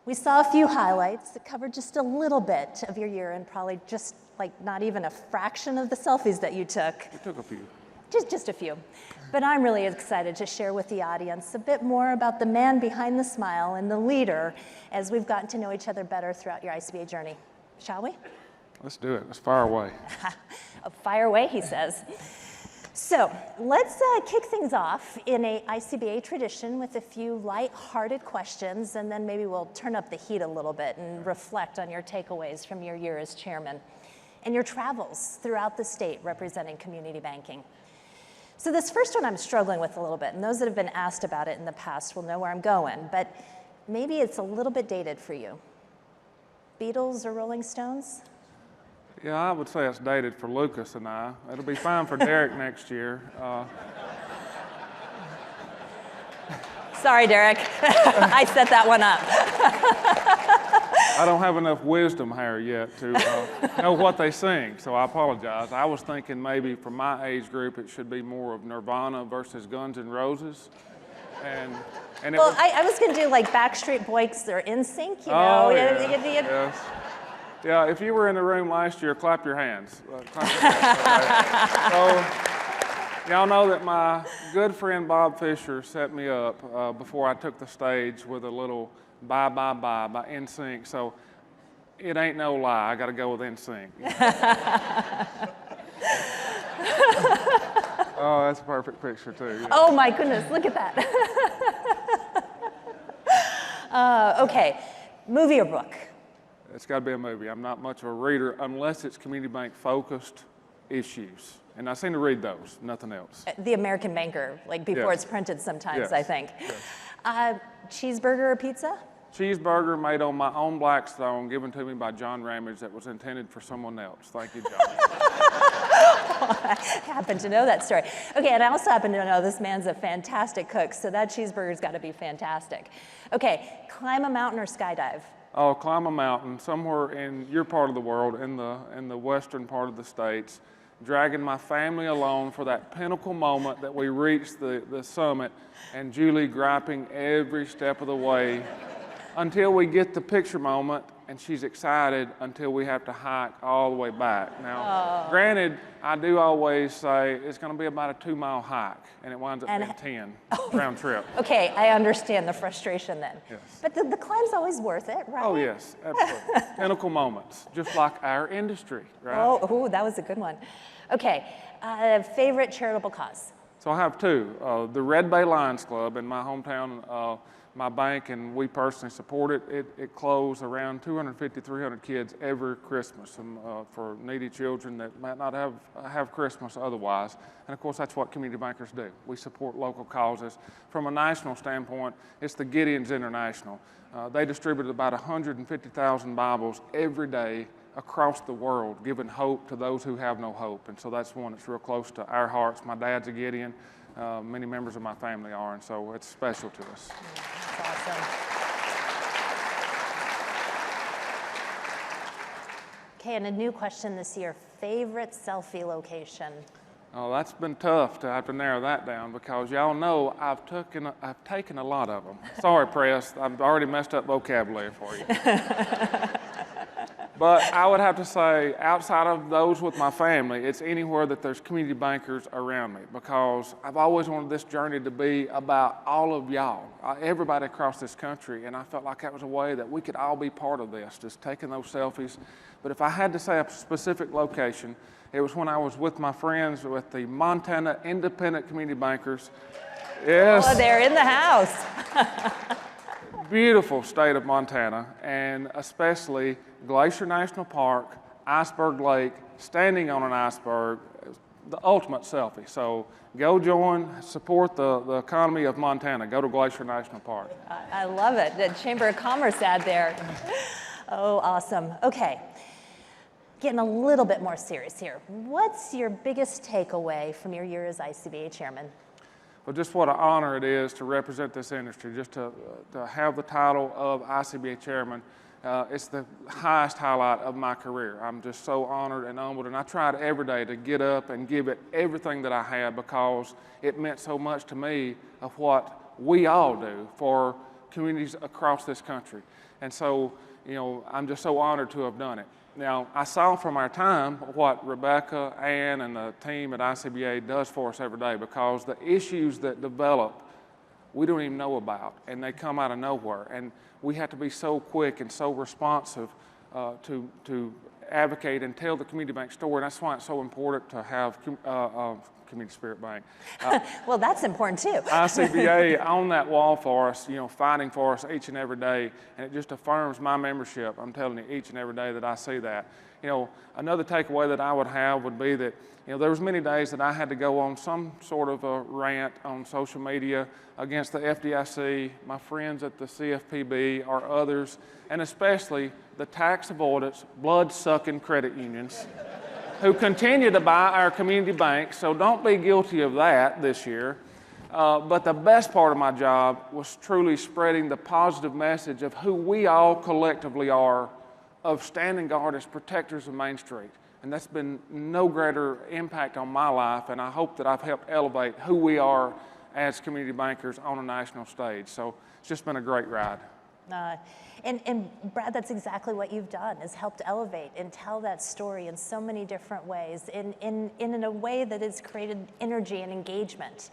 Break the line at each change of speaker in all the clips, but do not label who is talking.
We saw a few highlights that covered just a little bit of your year and probably just like not even a fraction of the selfies that you took.
We took a few.
Just a few. But I'm really excited to share with the audience a bit more about the man behind the smile and the leader as we've gotten to know each other better throughout your ICBA journey. Shall we?
Let's do it. Let's fire away.
Fire away, he says. So let's kick things off in a ICBA tradition with a few light-hearted questions, and then maybe we'll turn up the heat a little bit and reflect on your takeaways from your year as chairman and your travels throughout the state representing community banking. So this first one I'm struggling with a little bit, and those that have been asked about it in the past will know where I'm going, but maybe it's a little bit dated for you. Beatles or Rolling Stones?
Yeah, I would say it's dated for Lucas and I. It'll be fine for Derek next year.
Sorry, Derek. I set that one up.
I don't have enough wisdom here yet to know what they sing, so I apologize. I was thinking maybe for my age group it should be more of Nirvana versus Guns N' Roses.
Well, I was going to do like Backstreet Boys or NSYNC, you know.
Oh, yeah. Yes. Yeah, if you were in the room last year, clap your hands. So, y'all know that my good friend Bob Fisher set me up before I took the stage with a little Bye Bye Bye by NSYNC. So it ain't no lie, I got to go with NSYNC. Oh, that's a perfect picture too. Yeah.
Oh my goodness, look at that. Okay, movie or book?
It's got to be a movie. I'm not much of a reader unless it's community bank focused issues. And I seem to read those, nothing else.
The American Banker, like before
Yes.
It's printed sometimes,
Yes.
I think.
Yes.
Cheeseburger or pizza?
Cheeseburger made on my own Blackstone, given to me by John Ramage, that was intended for someone else. Thank you, John.
I happen to know that story. Okay, and I also happen to know this man's a fantastic cook, so that cheeseburger's got to be fantastic. Okay, climb a mountain or skydive?
Oh, climb a mountain somewhere in your part of the world, in the western part of the States, dragging my family along for that pinnacle moment that we reach the summit, and Julie griping every step of the way until we get the picture moment, and she's excited until we have to hike all the way back. Now, granted, I do always say it's going to be about a 2-mile hike, and it winds up being 10 round trip.
Okay, I understand the frustration then.
Yes.
But the climb's always worth it, right?
Oh, yes, absolutely. Pinnacle moments, just like our industry, right?
Oh, that was a good one. Okay, favorite charitable cause?
So I have two. The Red Bay Lions Club in my hometown, my bank and we personally support it. It clothes around 250, 300 kids every Christmas for needy children that might not have Christmas otherwise. And of course, that's what community bankers do. We support local causes. From a national standpoint, it's the Gideon's International. They distribute about 150,000 Bibles every day across the world, giving hope to those who have no hope. And so that's one that's real close to our hearts. My dad's a Gideon. Many members of my family are, and so it's special to us.
That's awesome. Okay, and a new question this year, favorite selfie location?
Oh, that's been tough to have to narrow that down because y'all know I've taken a lot of them. Sorry, press, I've already messed up vocabulary for you. But I would have to say, outside of those with my family, it's anywhere that there's community bankers around me because I've always wanted this journey to be about all of y'all, everybody across this country, and I felt like that was a way that we could all be part of this, just taking those selfies. But if I had to say a specific location, it was when I was with my friends with the Montana Independent Community Bankers. Yes.
Oh, they're in the house.
Beautiful state of Montana, and especially Glacier National Park, Iceberg Lake, standing on an iceberg, the ultimate selfie. So go join, support the economy of Montana. Go to Glacier National Park.
I love it, the Chamber of Commerce ad there. Oh, awesome. Okay, getting a little bit more serious here. What's your biggest takeaway from your year as ICBA chairman?
Well, just what an honor it is to represent this industry, just to have the title of ICBA chairman. It's the highest highlight of my career. I'm just so honored and humbled, and I tried every day to get up and give it everything that I had because it meant so much to me of what we all do for communities across this country. And so, you know, I'm just so honored to have done it. Now, I saw from our time what Rebecca, Ann, and the team at ICBA does for us every day, because the issues that develop we don't even know about, and they come out of nowhere. And we have to be so quick and so responsive to advocate and tell the community bank story. And that's why it's so important to have Community Spirit Bank.
Well, that's important too.
ICBA on that wall for us, you know, fighting for us each and every day, and it just affirms my membership. I'm telling you, each and every day that I see that. You know, another takeaway that I would have would be that, you know, there was many days that I had to go on some sort of a rant on social media against the FDIC, my friends at the CFPB, or others, and especially the tax avoidance, blood-sucking credit unions who continue to buy our community bank, so don't be guilty of that this year. But the best part of my job was truly spreading the positive message of who we all collectively are, of standing guard as protectors of Main Street. And that's been no greater impact on my life, and I hope that I've helped elevate who we are as community bankers on a national stage. So it's just been a great ride.
And Brad, that's exactly what you've done, is helped elevate and tell that story in so many different ways, in a way that has created energy and engagement.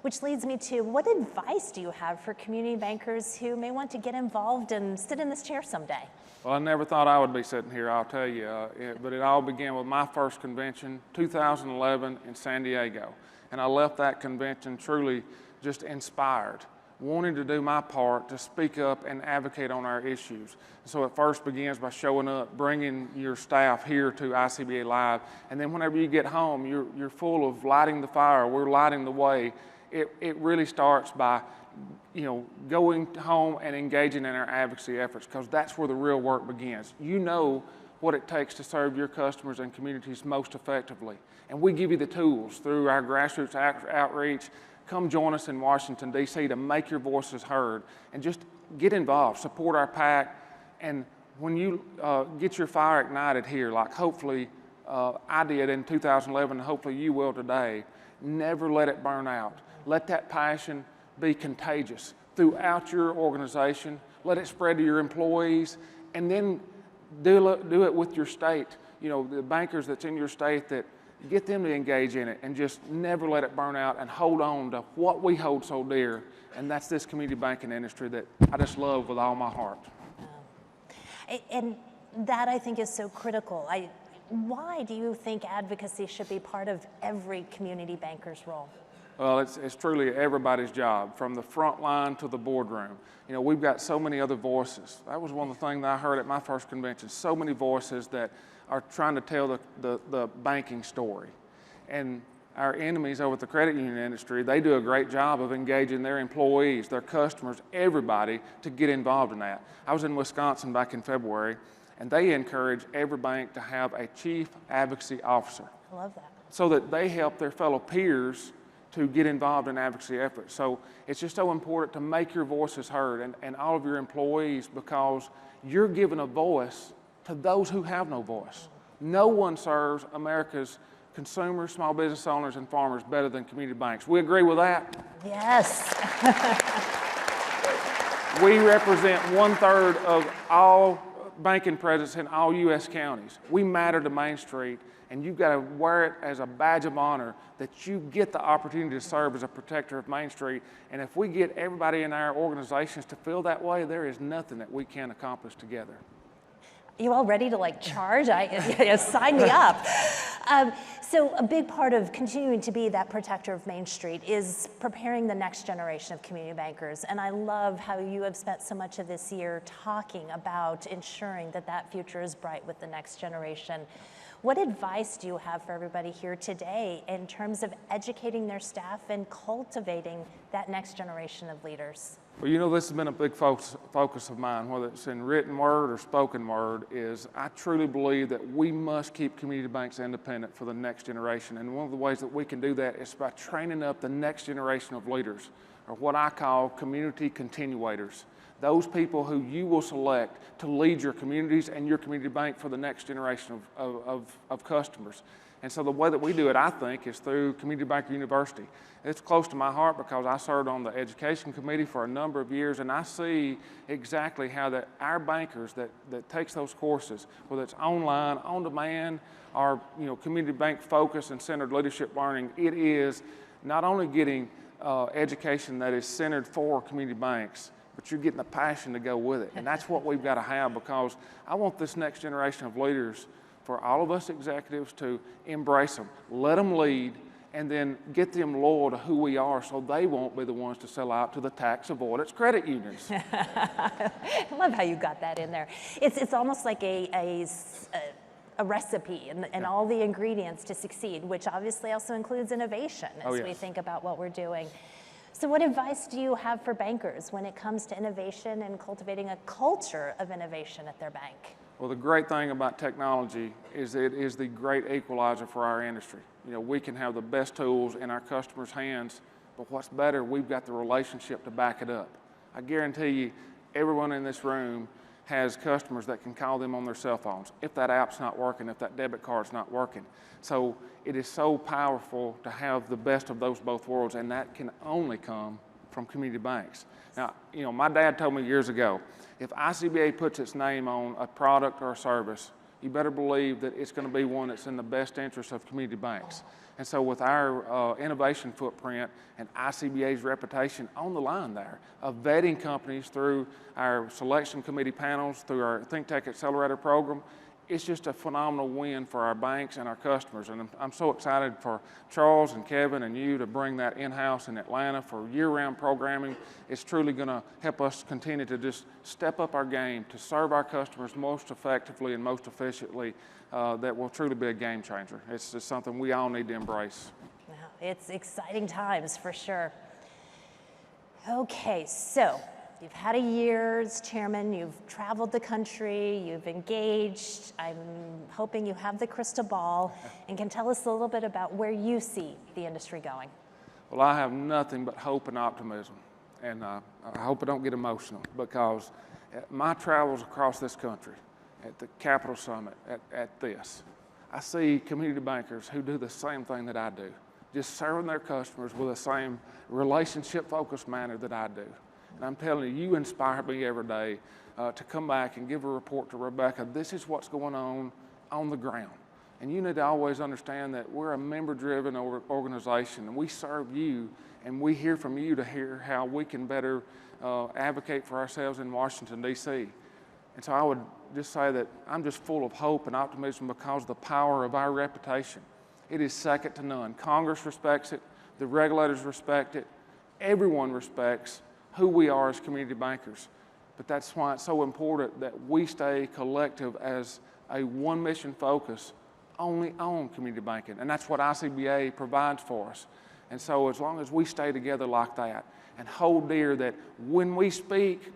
Which leads me to, what advice do you have for community bankers who may want to get involved and sit in this chair someday?
Well, I never thought I would be sitting here, I'll tell you, but it all began with my first convention, 2011 in San Diego. And I left that convention truly just inspired, wanting to do my part to speak up and advocate on our issues. So it first begins by showing up, bringing your staff here to ICBA Live, and then whenever you get home, you're full of lighting the fire, we're lighting the way. It really starts by, you know, going home and engaging in our advocacy efforts, because that's where the real work begins. You know what it takes to serve your customers and communities most effectively. And we give you the tools through our grassroots outreach. Come join us in Washington, D.C. to make your voices heard, and just get involved, support our PAC. And when you get your fire ignited here, like hopefully I did in 2011, and hopefully you will today, never let it burn out. Let that passion be contagious throughout your organization. Let it spread to your employees, and then do it with your state. You know, the bankers that's in your state, that get them to engage in it, and just never let it burn out, and hold on to what we hold so dear, and that's this community banking industry that I just love with all my heart.
And that, I think, is so critical. Why do you think advocacy should be part of every community banker's role?
Well, it's truly everybody's job, from the front line to the boardroom. You know, we've got so many other voices. That was one of the things that I heard at my first convention, so many voices that are trying to tell the banking story. And our enemies over at the credit union industry, they do a great job of engaging their employees, their customers, everybody to get involved in that. I was in Wisconsin back in February, and they encourage every bank to have a chief advocacy officer.
I love that.
So that they help their fellow peers to get involved in advocacy efforts. So it's just so important to make your voices heard, and all of your employees, because you're giving a voice to those who have no voice. No one serves America's consumers, small business owners, and farmers better than community banks. We agree with that?
Yes.
We represent 1/3 of all banking presence in all U.S. counties. We matter to Main Street, and you've got to wear it as a badge of honor that you get the opportunity to serve as a protector of Main Street. And if we get everybody in our organizations to feel that way, there is nothing that we can't accomplish together.
You all ready to charge? Sign me up. So a big part of continuing to be that protector of Main Street is preparing the next generation of community bankers. And I love how you have spent so much of this year talking about ensuring that that future is bright with the next generation. What advice do you have for everybody here today in terms of educating their staff and cultivating that next generation of leaders?
Well, you know, this has been a big focus of mine, whether it's in written word or spoken word, is I truly believe that we must keep community banks independent for the next generation. And one of the ways that we can do that is by training up the next generation of leaders, or what I call community continuators. those people who you will select to lead your communities and your community bank for the next generation of customers. And so the way that we do it, I think, is through Community Banker University. It's close to my heart because I served on the education committee for a number of years, and I see exactly how our bankers that takes those courses, whether it's online, on demand, or community bank focus and centered leadership learning, it is not only getting education that is centered for community banks, but you're getting the passion to go with it. And that's what we've got to have, because I want this next generation of leaders, for all of us executives, to embrace them, let them lead, and then get them loyal to who we are so they won't be the ones to sell out to the tax avoidance credit unions.
I love how you got that in there. It's almost like a recipe and all the ingredients to succeed, which obviously also includes innovation as we think about what we're doing. So what advice do you have for bankers when it comes to innovation and cultivating a culture of innovation at their bank?
Well, the great thing about technology is it is the great equalizer for our industry. We can have the best tools in our customers' hands, but what's better, we've got the relationship to back it up. I guarantee you, everyone in this room has customers that can call them on their cell phones if that app's not working, if that debit card's not working. So it is so powerful to have the best of those both worlds, and that can only come from community banks. Now, my dad told me years ago, if ICBA puts its name on a product or a service, you better believe that it's going to be one that's in the best interest of community banks. And so with our innovation footprint and ICBA's reputation on the line there, of vetting companies through our selection committee panels, through our Think Tech Accelerator program, it's just a phenomenal win for our banks and our customers. And I'm so excited for Charles and Kevin and you to bring that in-house in Atlanta for year-round programming. It's truly going to help us continue to just step up our game to serve our customers most effectively and most efficiently. That will truly be a game changer. It's just something we all need to embrace.
It's exciting times for sure. Okay, so you've had a year as chairman, you've traveled the country, you've engaged. I'm hoping you have the crystal ball and can tell us a little bit about where you see the industry going.
Well, I have nothing but hope and optimism. And I hope I don't get emotional, because my travels across this country, at the Capital Summit, at this, I see community bankers who do the same thing that I do, just serving their customers with the same relationship-focused manner that I do. And I'm telling you, you inspire me every day to come back and give a report to Rebecca. This is what's going on the ground. And you need to always understand that we're a member-driven organization, and we serve you, and we hear from you to hear how we can better advocate for ourselves in Washington, D.C. And so I would just say that I'm just full of hope and optimism because of the power of our reputation. It is second to none. Congress respects it. The regulators respect it. Everyone respects who we are as community bankers. But that's why it's so important that we stay collective as a one mission focus only on community banking. And that's what ICBA provides for us. And so as long as we stay together like that and hold dear that when we speak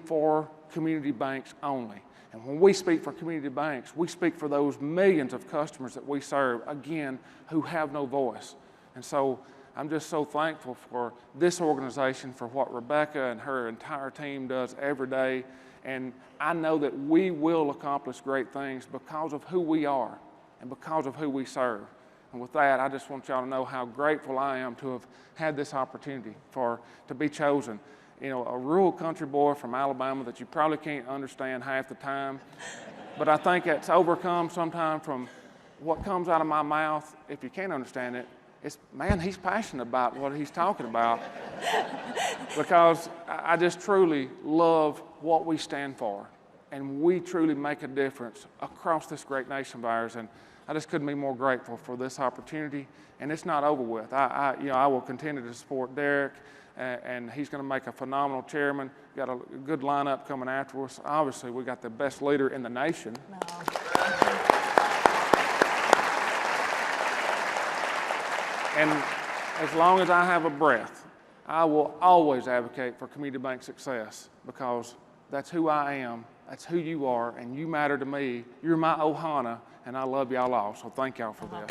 for community banks only. And when we speak for community banks, we speak for those millions of customers that we serve, again, who have no voice. And so I'm just so thankful for this organization, for what Rebecca and her entire team does every day. And I know that we will accomplish great things because of who we are and because of who we serve. And with that, I just want y'all to know how grateful I am to have had this opportunity to be chosen. A rural country boy from Alabama that you probably can't understand half the time. But I think it's overcome sometimes from what comes out of my mouth. If you can't understand it, it's, man, he's passionate about what he's talking about. Because I just truly love what we stand for. And we truly make a difference across this great nation of ours. And I just couldn't be more grateful for this opportunity. And it's not over with. I will continue to support Derek. And he's going to make a phenomenal chairman. Got a good lineup coming after us. Obviously, we got the best leader in the nation. And as long as I have a breath, I will always advocate for community bank success, because that's who I am, that's who you are, and you matter to me. You're my Ohana, and I love y'all all. So thank y'all for this.